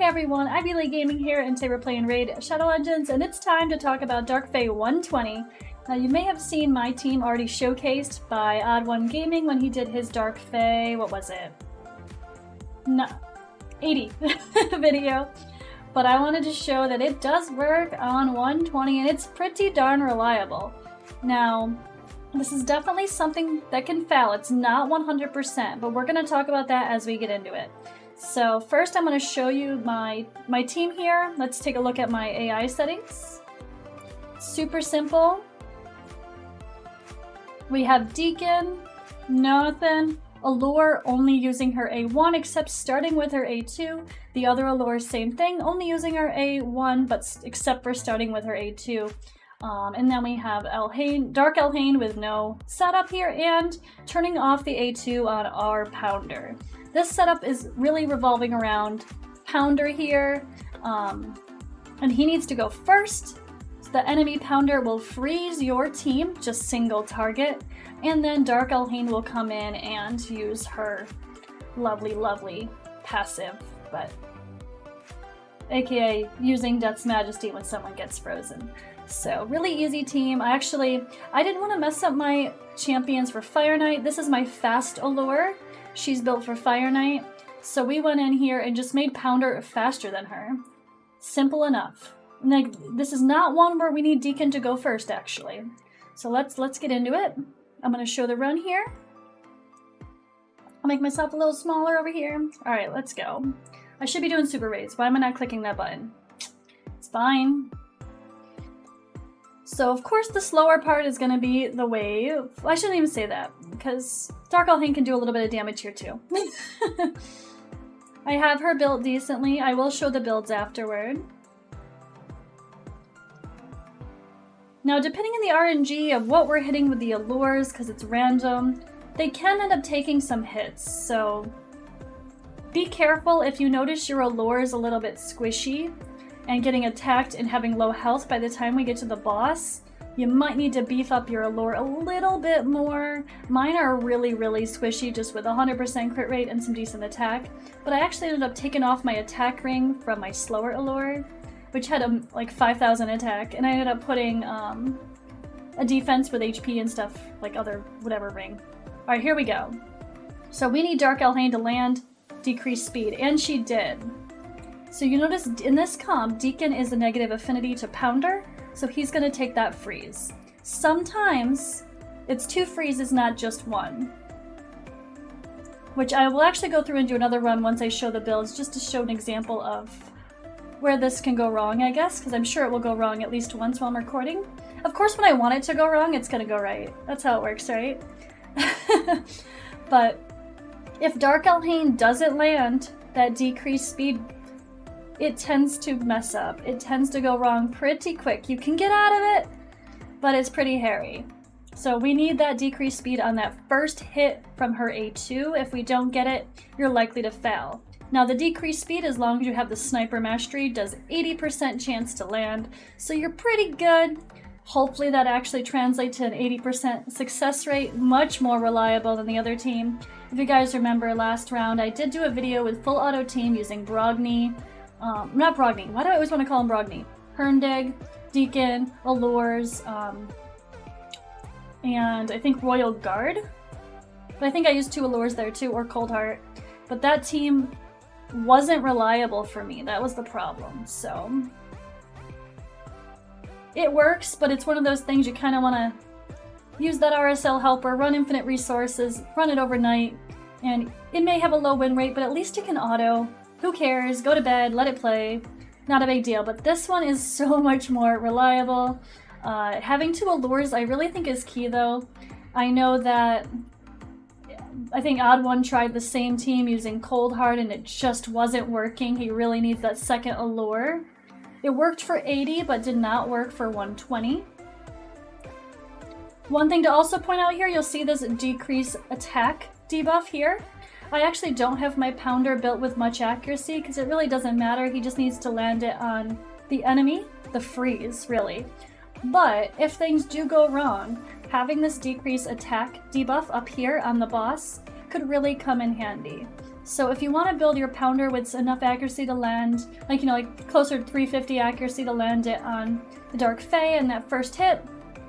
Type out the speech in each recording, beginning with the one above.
Hey everyone, Ivy Gaming here, and today we're playing Raid Shadow Legends, and it's time to talk about Dark Fae 120. Now you may have seen my team already showcased by Odd1 Gaming when he did his Dark Fae, what was it? No, 80 video. But I wanted to show that it does work on 120 and it's pretty darn reliable. Now, this is definitely something that can fail. It's not 100%, but we're going to talk about that as we get into it. So first I'm going to show you my team here. Let's take a look at my AI settings. Super simple. We have Deacon, nothing. Allure only using her A1 except starting with her A2. The other Allure same thing, only using her A1 but except for starting with her A2. And then we have Elhain, Dark Elhain with no setup here and turning off the A2 on our Pounder. This setup is really revolving around Pounder here, and he needs to go first. So the enemy Pounder will freeze your team, just single target, and then Dark Elhain will come in and use her lovely passive, but aka using Death's Majesty when someone gets frozen. So really easy team. I didn't want to mess up my champions for Fire Knight. This is my fast Allure. She's built for Fire Knight. So we went in here and just made Pounder faster than her. Simple enough. Like, this is not one where we need Deacon to go first, actually. So let's get into it. I'm going to show the run here. I'll make myself a little smaller over here. Alright, let's go. I should be doing super raids. Why am I not clicking that button? It's fine. So of course the slower part is going to be the wave. I shouldn't even say that, because Dark Elhain can do a little bit of damage here too. I have her built decently. I will show the builds afterward. Now depending on the RNG of what we're hitting with the Allures, because it's random, they can end up taking some hits, so be careful if you notice your Allure is a little bit squishy and getting attacked and having low health by the time we get to the boss. You might need to beef up your Allure a little bit more. Mine are really squishy, just with 100% crit rate and some decent attack. But I actually ended up taking off my attack ring from my slower Allure, which had like 5,000 attack, and I ended up putting a defense with HP and stuff, like other whatever ring. Alright, here we go. So we need Dark Elhain to land, decrease speed, and she did. So you notice in this comp, Deacon is a negative affinity to Pounder, so he's going to take that freeze. Sometimes it's 2 freezes, not just 1. Which I will actually go through and do another run once I show the builds, just to show an example of where this can go wrong, I guess, because I'm sure it will go wrong at least once while I'm recording. Of course, when I want it to go wrong, it's going to go right. That's how it works, right? But if Dark Elhain doesn't land that decreased speed, it tends to mess up. It tends to go wrong pretty quick. You can get out of it, but it's pretty hairy. So we need that decreased speed on that first hit from her A2. If we don't get it, you're likely to fail. Now the decreased speed, as long as you have the Sniper Mastery, does 80% chance to land, so you're pretty good. Hopefully that actually translates to an 80% success rate, much more reliable than the other team. If you guys remember last round, I did do a video with full auto team using Brogni. Not Brogni. Why do I always want to call him Brogni? Herndig, Deacon, Allures, and I think Royal Guard. But I think I used 2 Allures there too, or Cold Heart. But that team wasn't reliable for me. That was the problem. So it works, but it's one of those things you kind of want to use that RSL helper, run infinite resources, run it overnight, and it may have a low win rate, but at least it can auto. Who cares? Go to bed, let it play. Not a big deal, but this one is so much more reliable. Having 2 Allures I really think is key though. I know that I think Odd1 tried the same team using Cold Heart and it just wasn't working. He really needs that second Allure. It worked for 80 but did not work for 120. One thing to also point out here, you'll see this decrease attack debuff here. I actually don't have my Pounder built with much accuracy because it really doesn't matter. He just needs to land it on the enemy, the freeze, really. But if things do go wrong, having this decrease attack debuff up here on the boss could really come in handy. So if you want to build your pounder with enough accuracy to land, like, you know, like closer to 350 accuracy to land it on the Dark Fae in that first hit,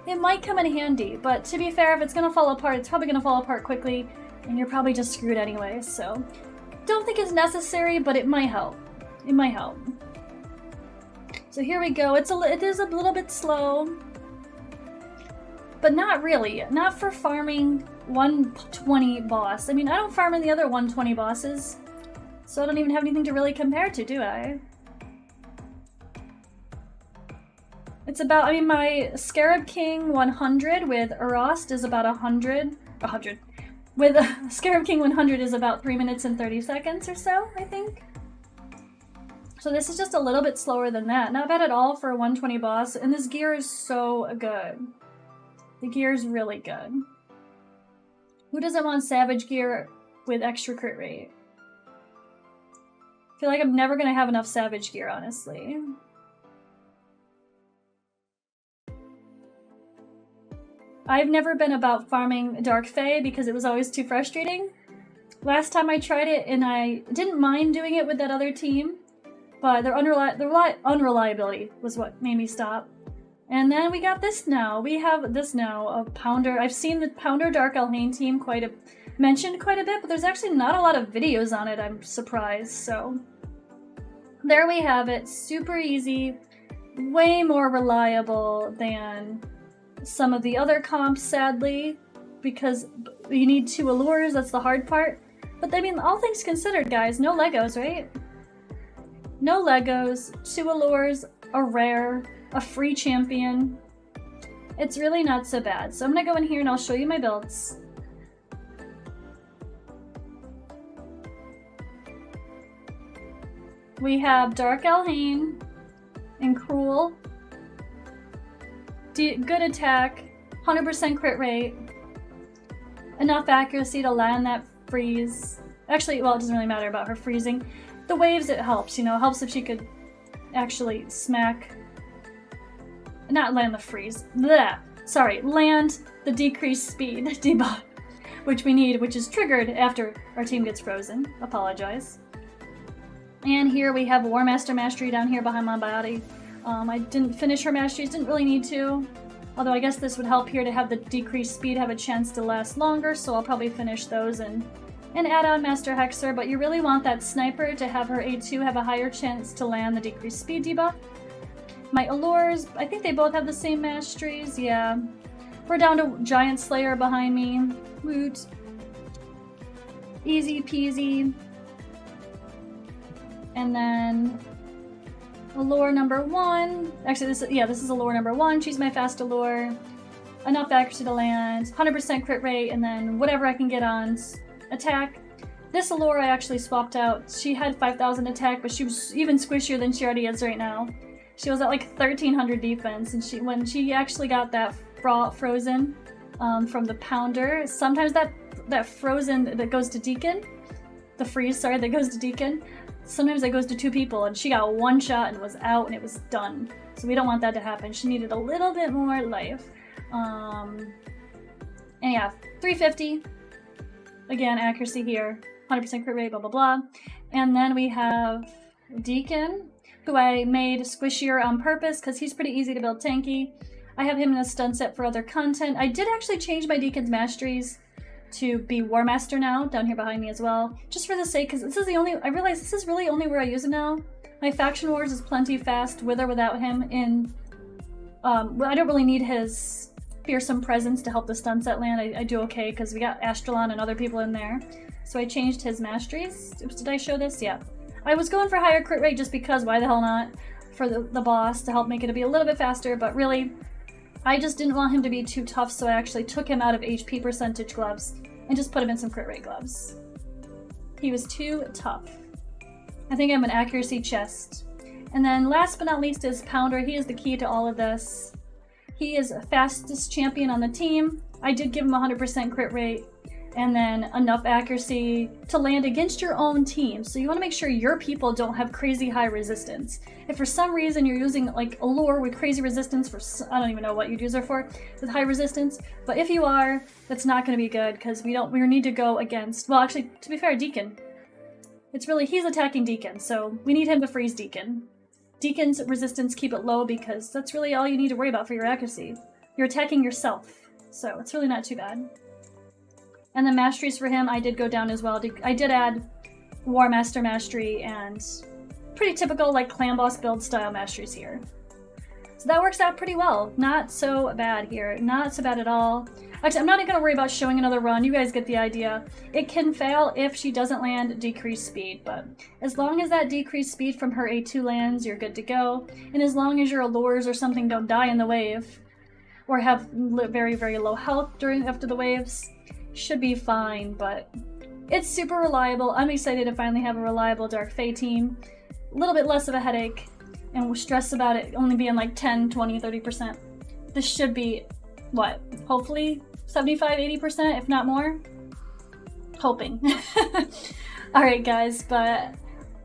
it might come in handy. But to be fair, if it's going to fall apart, it's probably going to fall apart quickly, and you're probably just screwed anyway. So don't think it's necessary, but it might help. It might help. So here we go. It is a little bit slow, but not really. Not for farming 120 boss. I mean, I don't farm in the other 120 bosses, so I don't even have anything to really compare to, do I? It's about, I mean, my Scarab King 100 with Urost is about 100. With Scarab King 100 is about 3 minutes and 30 seconds or so, I think. So this is just a little bit slower than that. Not bad at all for a 120 boss, and this gear is so good. The gear is really good. Who doesn't want Savage gear with extra crit rate? I feel like I'm never gonna have enough Savage gear, honestly. I've never been about farming Dark Fae because it was always too frustrating. Last time I tried it, and I didn't mind doing it with that other team, but their unreliability was what made me stop. And then we got this now. We have this now of Pounder. I've seen the Pounder Dark Elhain team mentioned quite a bit, but there's actually not a lot of videos on it, I'm surprised. So there we have it. Super easy, way more reliable than some of the other comps, sadly, because you need 2 allures. That's the hard part. But I mean, all things considered, guys, no Legos, right? No Legos, 2 allures, a rare, a free champion. It's really not so bad. So I'm gonna go in here and I'll show you my builds. We have Dark Elhain and Cruel. Good attack, 100% crit rate, enough accuracy to land that freeze. Actually, well, it doesn't really matter about her freezing. The waves, it helps, you know, it helps if she could actually not land the freeze. Blah. Sorry, land the decreased speed debuff, which we need, which is triggered after our team gets frozen. Apologize. And here we have War Master Mastery down here behind my body. I didn't finish her masteries, didn't really need to. Although I guess this would help here to have the decreased speed have a chance to last longer, so I'll probably finish those and add on Master Hexer, but you really want that Sniper to have her A2 have a higher chance to land the decreased speed debuff. My Allures, I think they both have the same masteries, yeah. We're down to Giant Slayer behind me. Woot. Easy peasy. And then Allure number 1. Actually, this is Allure number 1. She's my fast Allure. Enough accuracy to land, 100% crit rate, and then whatever I can get on attack. This Allure I actually swapped out. She had 5,000 attack, but she was even squishier than she already is right now. She was at like 1,300 defense, and when she actually got that frozen from the Pounder, sometimes that frozen that goes to Deacon, the freeze, sorry, that goes to Deacon, sometimes that goes to 2 people, and she got 1 shot and was out, and it was done. So we don't want that to happen. She needed a little bit more life. And yeah, 350. Again, accuracy here, 100% crit rate, blah, blah, blah. And then we have Deacon, who I made squishier on purpose because he's pretty easy to build tanky. I have him in a stun set for other content. I did actually change my Deacon's masteries to be War Master now, down here behind me as well, just for the sake, because this is the only, I realize this is really only where I use him now. My Faction Wars is plenty fast with or without him in, I don't really need his fearsome presence to help the stun set land. I do okay because we got Astralon and other people in there. So I changed his masteries. Oops, did I show this? Yeah. I was going for higher crit rate just because, why the hell not, for the boss to help make it be a little bit faster, but really, I just didn't want him to be too tough, so I actually took him out of HP percentage gloves and just put him in some crit rate gloves. He was too tough. I think I'm an accuracy chest. And then last but not least is Pounder. He is the key to all of this. He is fastest champion on the team. I did give him 100% crit rate and then enough accuracy to land against your own team. So you want to make sure your people don't have crazy high resistance. If for some reason you're using like a lure with crazy resistance for, I don't even know what you'd use her for, with high resistance, but if you are, that's not going to be good because we need to go against, well actually, to be fair, Deacon. It's really, he's attacking Deacon, so we need him to freeze Deacon. Deacon's resistance, keep it low because that's really all you need to worry about for your accuracy. You're attacking yourself, so it's really not too bad. And the masteries for him, I did go down as well. I did add War Master Mastery and pretty typical like Clan Boss build style masteries here. So that works out pretty well. Not so bad here. Not so bad at all. Actually, I'm not even going to worry about showing another run. You guys get the idea. It can fail if she doesn't land decreased speed, but as long as that decreased speed from her A2 lands, you're good to go. And as long as your allures or something don't die in the wave, or have very, very low health after the waves, should be fine, but it's super reliable. I'm excited to finally have a reliable Dark Fae team. A little bit less of a headache, and we're stressed about it only being like 10, 20, 30%. This should be, what, hopefully 75, 80%, if not more? Hoping. Alright guys, but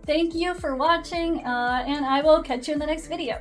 thank you for watching, and I will catch you in the next video.